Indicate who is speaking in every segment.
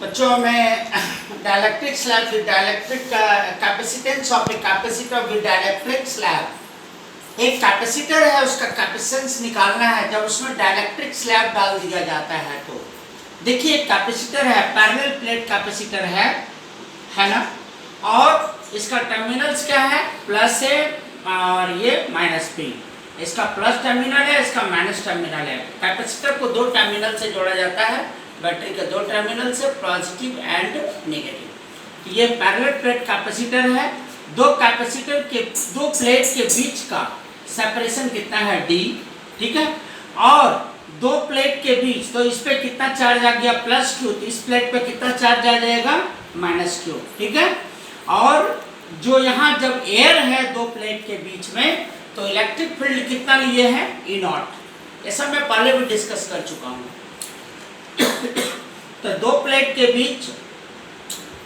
Speaker 1: बच्चों में dielectric slab with dielectric capacitance of a capacitor with dielectric slab. एक capacitor है, उसका कैपेसिटेंस निकालना है जब उसमें डाइलेक्ट्रिक स्लैब डाल दिया जाता है। तो देखिए एक कैपेसिटर है, पैरेलल प्लेट कैपेसिटर है ना, और इसका टर्मिनल्स क्या है, प्लस है और ये माइनस पी। इसका प्लस टर्मिनल है, इसका माइनस टर्मिनल है। कैपेसिटर को दो टर्मिनल से जोड़ा जाता है, बैटरी के दो टर्मिनल से, पॉजिटिव एंड नेगेटिव। ये पैरेलल प्लेट कैपेसिटर है। दो कैपेसिटर के दो प्लेट के बीच का सेपरेशन कितना है, डी, ठीक है। और दो प्लेट के बीच, तो इस पे कितना चार्ज आ गया, प्लस क्यू, तो इस प्लेट पे कितना चार्ज आ जाएगा, माइनस क्यू, ठीक है। और जो यहाँ जब एयर है दो प्लेट के बीच में, तो इलेक्ट्रिक फील्ड कितना लिए है, ई नॉट। ये सब मैं पहले भी डिस्कस कर चुका हूँ। तो दो प्लेट के बीच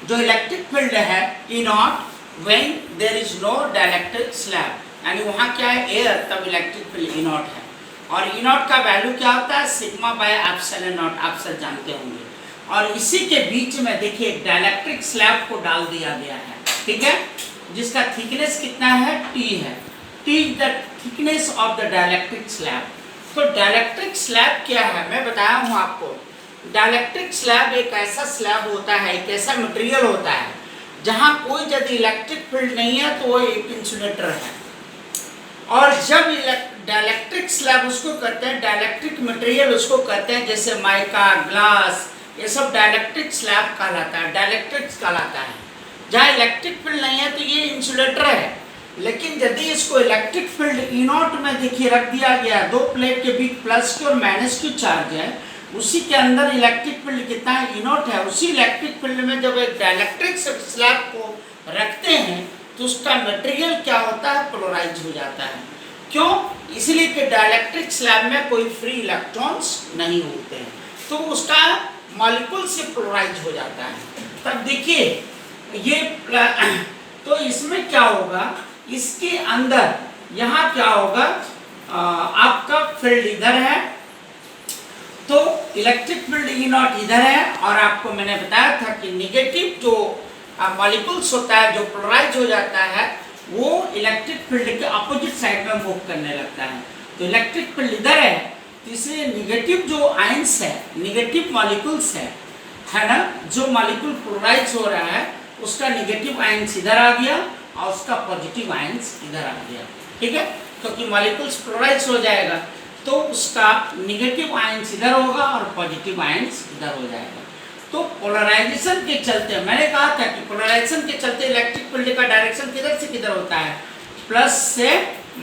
Speaker 1: जो इलेक्ट्रिक फील्ड है, E naught, when there is no dielectric slab, यानी वहाँ क्या है, एयर, तब इलेक्ट्रिक फील्ड ई नॉट है। और ई नॉट का वैल्यू क्या होता है, सिग्मा बाय एप्सिलॉन नॉट, आप सब जानते होंगे। और इसी के बीच में देखिए एक डाइलेक्ट्रिक स्लैब को डाल दिया गया है, ठीक है, जिसका थिकनेस कितना है, टी है। T is the thickness of the dielectric slab. तो डाइलेक्ट्रिक स्लैब क्या है, मैं बताया हूँ आपको। डाइलेक्ट्रिक स्लैब एक ऐसा स्लैब होता है, एक ऐसा मटेरियल होता है जहाँ कोई यदि इलेक्ट्रिक फील्ड नहीं है तो वो एक इंसुलेटर है। और जब डाइलेक्ट्रिक स्लैब उसको कहते हैं, डाइलेक्ट्रिक मटेरियल उसको कहते हैं, जैसे माइका, ग्लास, ये सब डाइलेक्ट्रिक स्लैब कहलाता है, डाइलेक्ट्रिक्स कहलाता है। जहाँ इलेक्ट्रिक फील्ड नहीं है तो ये इंसुलेटर है। लेकिन यदि इसको इलेक्ट्रिक फील्ड ई नॉट में देखिए रख दिया गया, दो प्लेट के बीच प्लस क्यू और माइनस क्यू चार्ज है, उसी के अंदर इलेक्ट्रिक फील्ड कितना है, ई नॉट है। उसी इलेक्ट्रिक फील्ड में जब एक डाइलेक्ट्रिक स्लैब को रखते हैं तो उसका मटेरियल क्या होता है, पोलराइज हो जाता है। क्यों, इसलिए कि डाइलेक्ट्रिक स्लैब में कोई फ्री इलेक्ट्रॉन्स नहीं होते हैं, तो उसका मॉलिक्यूल से पोलराइज हो जाता है। तब देखिए ये तो इसमें क्या होगा, इसके अंदर यहाँ क्या होगा, आपका फील्ड इधर है, तो इलेक्ट्रिक फील्ड ई नॉट इधर है। और आपको मैंने बताया था कि नेगेटिव जो मॉलिक्यूल्स होता है, जो पोलराइज हो जाता है, वो इलेक्ट्रिक फील्ड के अपोजिट साइड में मूव करने लगता है। तो इलेक्ट्रिक फील्ड इधर है, तो इसलिए नेगेटिव जो आयंस है, नेगेटिव मॉलिक्यूल्स है ना, जो मॉलिक्यूल पोलराइज हो रहा है, उसका नेगेटिव आयंस इधर आ गया और उसका पॉजिटिव आयंस इधर आ गया, ठीक है। क्योंकि मॉलिक्यूल्स पोलराइज हो जाएगा तो उसका नेगेटिव आयंस इधर होगा और पॉजिटिव आयंस इधर हो जाएगा। तो पोलराइजेशन के चलते, मैंने कहा था कि पोलराइजेशन के चलते इलेक्ट्रिक फील्ड का डायरेक्शन किधर से किधर होता है, प्लस से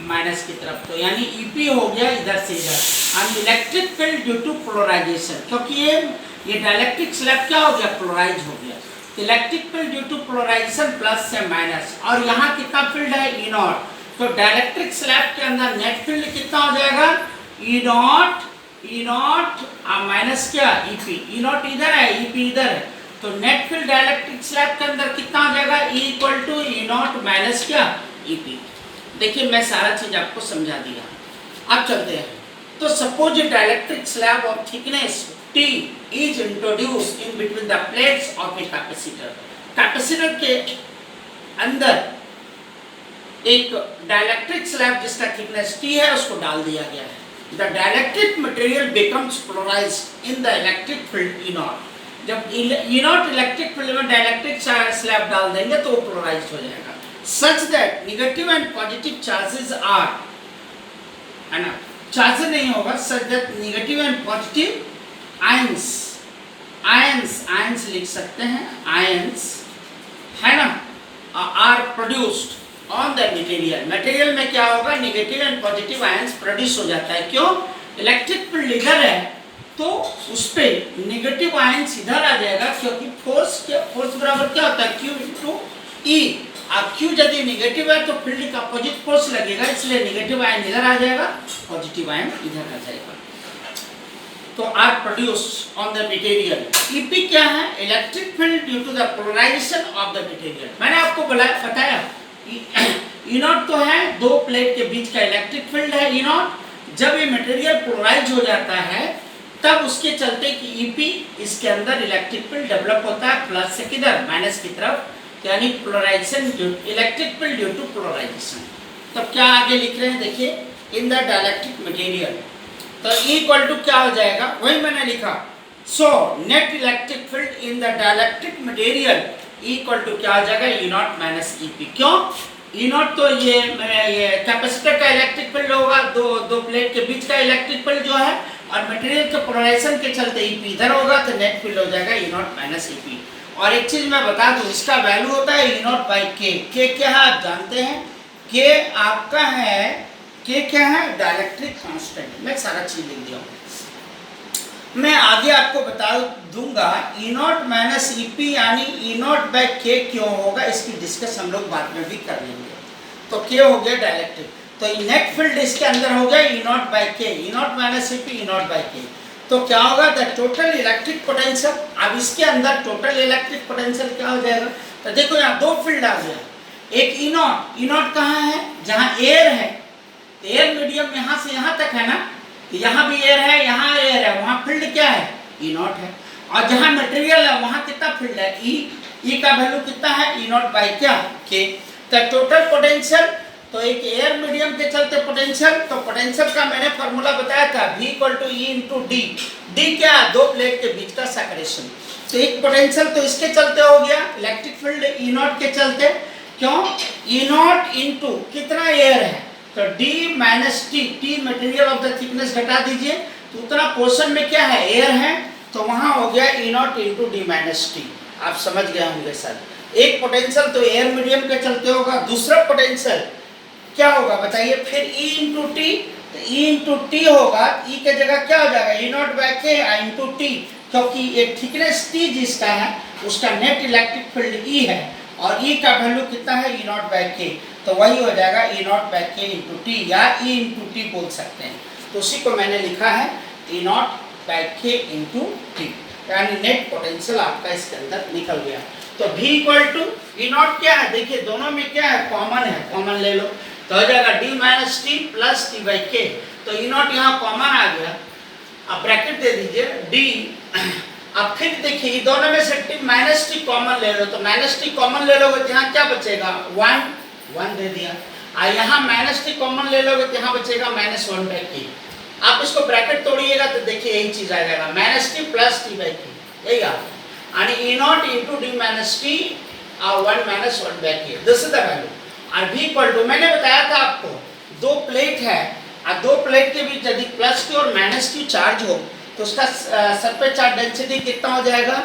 Speaker 1: माइनस की तरफ। तो यानी ईपी हो गया इधर से इधर, and electric field due to polarisation, क्योंकि ये डाइलेक्ट्रिक स्लैब क्या हो गया, पोलराइज हो गया। Electric field due to polarisation plus से माइनस, और यहाँ कितना फील्ड है, ई नॉट। तो डाइलेक्ट्रिक स्लैब के अंदर नेट फील्ड कितना हो जाएगा, ई नॉट माइनस क्या, ईपी। ई नॉट इधर है, ईपी इधर है, तो नेट फील्ड डाइलेक्ट्रिक स्लैब के अंदर कितना हो जाएगा, E equal to E naught minus क्या, ईपी। देखिए मैं सारा चीज आपको समझा दिया। अब चलते हैं। तो suppose A dielectric slab of thickness T is introduced in between the plates of a capacitor. Capacitor के अंदर एक डाइलेक्ट्रिक स्लैब जिसका थिकनेस T है उसको डाल दिया गया है। The dielectric material becomes polarized in the electric field E naught. जब E naught इलेक्ट्रिक फील्ड में डाइलेक्ट्रिक स्लैब डाल देंगे तो वो पोलराइज्ड हो जाएगा। Such that negative and positive charges are, है ना, चार्ज नहीं होगा, such that negative and positive ions लिख सकते हैं, आयंस, है ना, are produced on the material में क्या होगा, negative and positive ions produce हो जाता है। क्यों, इलेक्ट्रिक फील्ड इधर है तो उस पे नेगेटिव आयंस इधर आ जाएगा, क्योंकि फोर्स बराबर क्या होता है, Q इंटू E। अब Q यदि नेगेटिव है तो फील्ड का अपोजिट फोर्स लगेगा, इसलिए नेगेटिव आयन इधर आ जाएगा, पॉजिटिव आयन इधर आ जाएगा। तो are produce on the material. EP क्या है, electric field due to the polarisation of the material. मैंने आपको बताया ई नॉट तो है, दो प्लेट के बीच का इलेक्ट्रिक फील्ड है ई नॉट। जब ये मटेरियल पोलराइज हो जाता है तब उसके चलते कि ईपी इसके अंदर इलेक्ट्रिक फील्ड डेवलप होता है प्लस से किधर माइनस की तरफ, यानी polarisation, electric field due to polarisation. तब क्या आगे लिख रहे हैं देखिए, इन द डाइलेक्ट्रिक मटेरियल, तो इक्वल टू क्या हो जाएगा, वही मैंने लिखा। So net electric field in the dielectric material equal to क्या हो जाएगा, ई नॉट माइनस ईपी। क्यों, ई नॉट तो ये कैपेसिटर का इलेक्ट्रिक फील्ड होगा, दो प्लेट के बीच का इलेक्ट्रिक फील्ड जो है, और मटेरियल के पोलराइजेशन के चलते ईपी इधर होगा, तो नेट फील्ड हो जाएगा ई नॉट माइनस ईपी। और एक चीज मैं बता दूं, इसका वैल्यू होता है ई नॉट बाई के। के क्या है आप जानते हैं, के आपका है, के क्या है, डाइलेक्ट्रिक कांस्टेंट। मैं सारा चीज लिख दिया हूं, मैं आगे आपको बता दूंगा। ई नॉट माइनस ईपी यानी ई नॉट बाई के क्यों होगा, इसकी डिस्कस हम लोग बाद में भी कर लेंगे। तो के हो गया डाइलेक्ट्रिक, तो नेट फील्ड इसके अंदर हो गया E naught by K, E naught minus E P E naught by K. तो क्या होगा, द टोटल इलेक्ट्रिक पोटेंशियल। अब इसके अंदर टोटल इलेक्ट्रिक पोटेंशियल क्या हो जाएगा, तो देखो यहाँ दो फील्ड आ गया, एक ई नॉट, ई नॉट कहाँ है, जहाँ एयर है, एयर मीडियम यहाँ से यहाँ तक है ना, यहाँ भी एयर है, यहाँ एयर है, वहाँ फील्ड क्या है, ई नॉट है। और जहाँ मटेरियल है वहाँ कितना फील्ड है, ई का वैल्यू कितना है, ई नॉट बाई क्या, के। तो टोटल पोटेंशियल, तो एक एयर मीडियम के चलते पोटेंशियल, तो पोटेंशियल का मैंने फॉर्मूला बताया था, V equal to E into D. D क्या है, दो प्लेट के बीच का सेपरेशन। तो एक पोटेंशियल तो इसके चलते हो गया, इलेक्ट्रिक फील्ड ई नॉट के चलते। क्यों, ई नॉट इंटू कितना एयर है, तो D minus T, T material of the thickness घटा दीजिए, तो उतना पोर्शन में क्या है, एयर है, तो वहां हो गया E naught into D minus T. आप समझ गए होंगे सर। एक पोटेंशियल तो एयर मीडियम के चलते होगा, दूसरा पोटेंशियल क्या होगा बताइए, फिर ई इंटू टी, तो ई इंटू टी होगा, ई के जगह क्या हो जाएगा, E naught by K into T, क्योंकि एक थिकनेस टी जिसका है उसका नेट इलेक्ट्रिक फील्ड ई है, और ई का वैल्यू कितना है, ई नॉट बाई के, तो वही हो जाएगा E naught by K into T, या ई इंटू टी बोल सकते हैं। तो उसी को मैंने लिखा है E naught by K into T, यानी नेट पोटेंशियल आपका इसके अंदर निकल गया। तो V equal to E naught क्या है, देखिए दोनों में क्या है, कॉमन है, कॉमन ले लो, तो हो जाएगा D minus T plus T by K. तो ई नॉट यहाँ कॉमन आ गया, अब ब्रैकेट दे दीजिए डी। अब फिर देखिए दोनों में से टी माइनस टी कॉमन ले लो, तो माइनस टी कॉमन ले लोगे तो यहाँ क्या बचेगा, वन, वन दे दिया। और यहाँ माइनस टी कॉमन ले लोगे तो यहाँ बचेगा माइनस वन बाई के। आप इसको ब्रैकेट तोड़िएगा तो देखिए यही चीज आ जाएगा, minus T plus T by K, यही आ आणि E naught into D minus T और one minus one by K, this is the value. और V इक्वल टू मैंने बताया था आपको, दो प्लेट है और दो प्लेट के बीच यदि प्लस क्यू और माइनस क्यू चार्ज हो तो उसका सरफेस चार्ज डेंसिटी कितना हो जाएगा,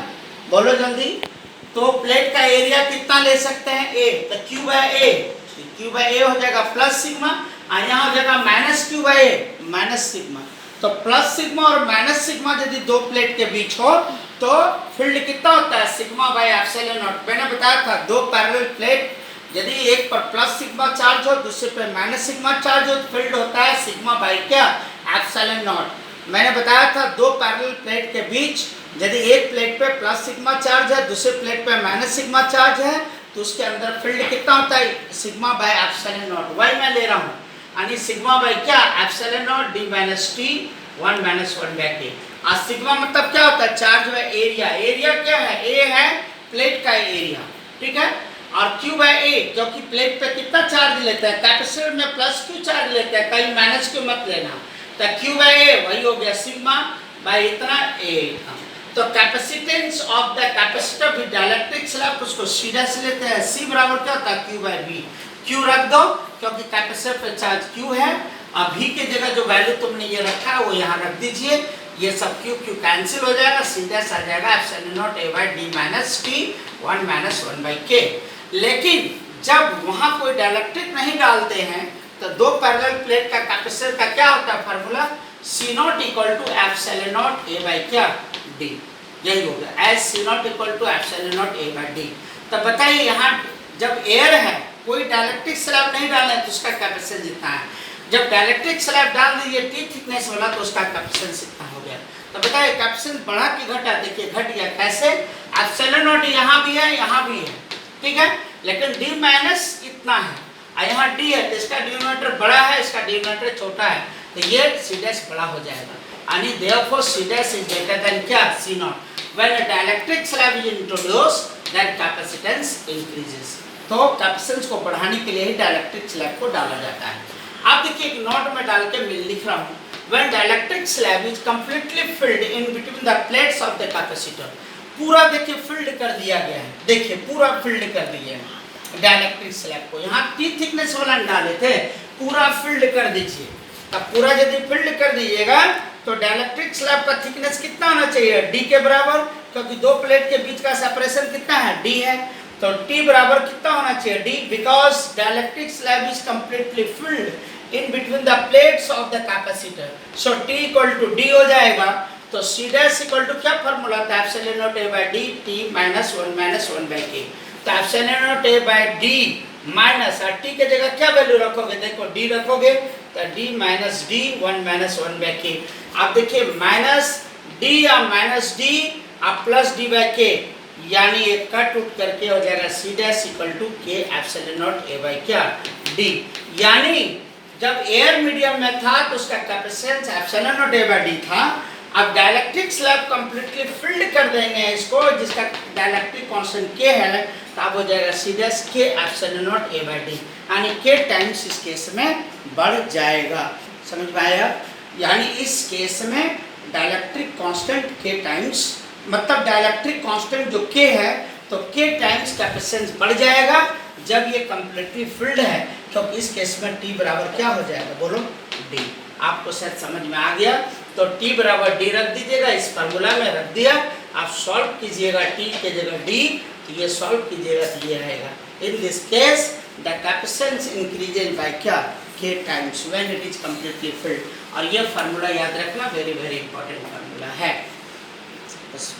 Speaker 1: बोलो जल्दी। तो प्लेट का एरिया कितना ले सकते हैं, A, तो Q by A, Q by A हो जाएगा प्लस सिग्मा, और यहाँ हो जाएगा minus Q by A minus sigma. तो प्लस सिग्मा और माइनस सिग्मा यदि दो प्लेट के बीच हो तो फील्ड कितना होता है, सिग्मा बाय एप्सिलॉन नॉट। मैंने बताया था दो पैरेलल प्लेट यदि एक पर प्लस सिग्मा चार्ज हो दूसरे पर माइनस सिग्मा चार्ज हो तो फील्ड होता है सिग्मा बाई क्या, एप्सिलॉन नॉट। मैंने बताया था दो पैरेलल प्लेट के बीच यदि एक प्लेट पे प्लस सिग्मा चार्ज है दूसरे प्लेट पे माइनस सिग्मा चार्ज है तो उसके अंदर फील्ड कितना होता है, सिग्मा बाई एप्सिलॉन नॉट। वही मैं ले रहा हूँ, यानी सिग्मा बाई क्या, epsilon not D minus T one minus one by के। और सिग्मा मतलब क्या होता है, चार्ज बाय एरिया। एरिया क्या है, ए है प्लेट का एरिया, ठीक है। और Q बाय A, क्योंकि प्लेट पे कितना चार्ज लेता है, कैपेसिटर में प्लस Q चार्ज लेता है, कहीं माइनस Q मत लेना। तो Q बाय A वही हो गया सिग्मा बाय इतना A। तो कैपेसिटेंस ऑफ द कैपेसिटर भी डाइलेक्ट्रिक स्लैब उसको सीधा से लेते हैं, C बराबर क्या होता है, Q बाय B। Q रख दो क्योंकि कैपेसिटर पे चार्ज Q है, अब V के जगह जो वैल्यू तुमने ये रखा है वो यहाँ रख दीजिए, ये सब Q कैंसिल हो जाएगा, सीधा सा आ जाएगा epsilon naught A by D minus T one minus one by K. लेकिन जब वहां कोई डाइलेक्ट्रिक नहीं डालते हैं तो दो पैरेलल प्लेट का कैपेसिटर का क्या होता है formula, C naught equal to epsilon naught A by क्या D, यही होगा, as C naught equal to epsilon naught A by D। तो बताइए यहाँ जब एयर है कोई डाइलेक्ट्रिक स्लैब नहीं डालना है तो उसका कैपेसिटेंस जितना है, जब डाइलेक्ट्रिक स्लैब डाल दीजिए T थिकनेस वाला तो उसका कैपेसिटेंस इतना हो गया। तो बताइए कैपेसिटेंस बढ़ा कि घटा, देखिए घट गया, कैसे, एप्सिलॉन नॉट यहाँ भी है यहाँ भी है, ठीक है, लेकिन D माइनस इतना है और यहाँ D है तो इसका डिनोमिनेटर बड़ा है इसका डिनोमिनेटर छोटा है, तो ये C डैश बड़ा हो जाएगा, यानी therefore C dash is greater than क्या C not. When a dielectric slab is introduced, then capacitance increases. तो कैपेसिटेंस को बढ़ाने के लिए ही डाइलेक्ट्रिक स्लैब को डाला जाता है। आप देखिए एक नोट में डाल के मैं लिख रहा हूँ, when dielectric slab is completely filled in between the plates of the capacitor, पूरा देखिए फिल्ड कर दिया गया है, देखिए पूरा फिल्ड कर दिया है डाइलेक्ट्रिक स्लैब को। यहाँ T थिकनेस वाला डाले थे, पूरा फिल्ड कर दीजिए। अब पूरा यदि फिल्ड कर दीजिएगा तो डाइलेक्ट्रिक स्लैब का थिकनेस कितना होना चाहिए, D के बराबर, क्योंकि दो प्लेट के बीच का सेपरेशन कितना है, D है। तो T बराबर कितना होना चाहिए, D, because dielectric slab is completely filled in between the plates of the capacitor, so T equal to D हो जाएगा। तो C डैश इक्वल टू क्या फॉर्मूला था, epsilon naught A by D, T minus 1 by K। तो epsilon naught A by D minus, और T के जगह क्या वैल्यू रखोगे, देखो D रखोगे तो D minus D 1 by K। आप देखिए माइनस D या माइनस D आप प्लस D बाय K, यानी एक कट उठ करके हो जाएगा C dash equal to K epsilon naught A by क्या D। यानी जब एयर मीडियम में था तो उसका capacitance epsilon naught A by D था। अब डाइलेक्ट्रिक स्लैब कंप्लीटली फिल्ड कर देंगे इसको, जिसका डाइलेक्ट्रिक कांस्टेंट K है, तो अब हो जाएगा C dash K epsilon naught A by D, यानी K टाइम्स इस केस में बढ़ जाएगा। समझ में आया? यानी इस केस में डाइलेक्ट्रिक कांस्टेंट K टाइम्स, मतलब डाइलेक्ट्रिक कांस्टेंट जो K है तो K टाइम्स कैपेसिटेंस बढ़ जाएगा जब ये कंप्लीटली फिल्ड है। तो इस केस में T बराबर क्या हो जाएगा, बोलो D। आपको शायद समझ में आ गया। तो T बराबर D रख दीजिएगा, इस फार्मूला में रख दिया। आप सॉल्व कीजिएगा T के जगह D, तो ये सॉल्व कीजिएगा तो ये रहेगा। In this case the capacitance increases by क्या, K times when it is completely field. और ये फार्मूला याद रखना, वेरी वेरी इंपॉर्टेंट फार्मूला है। बस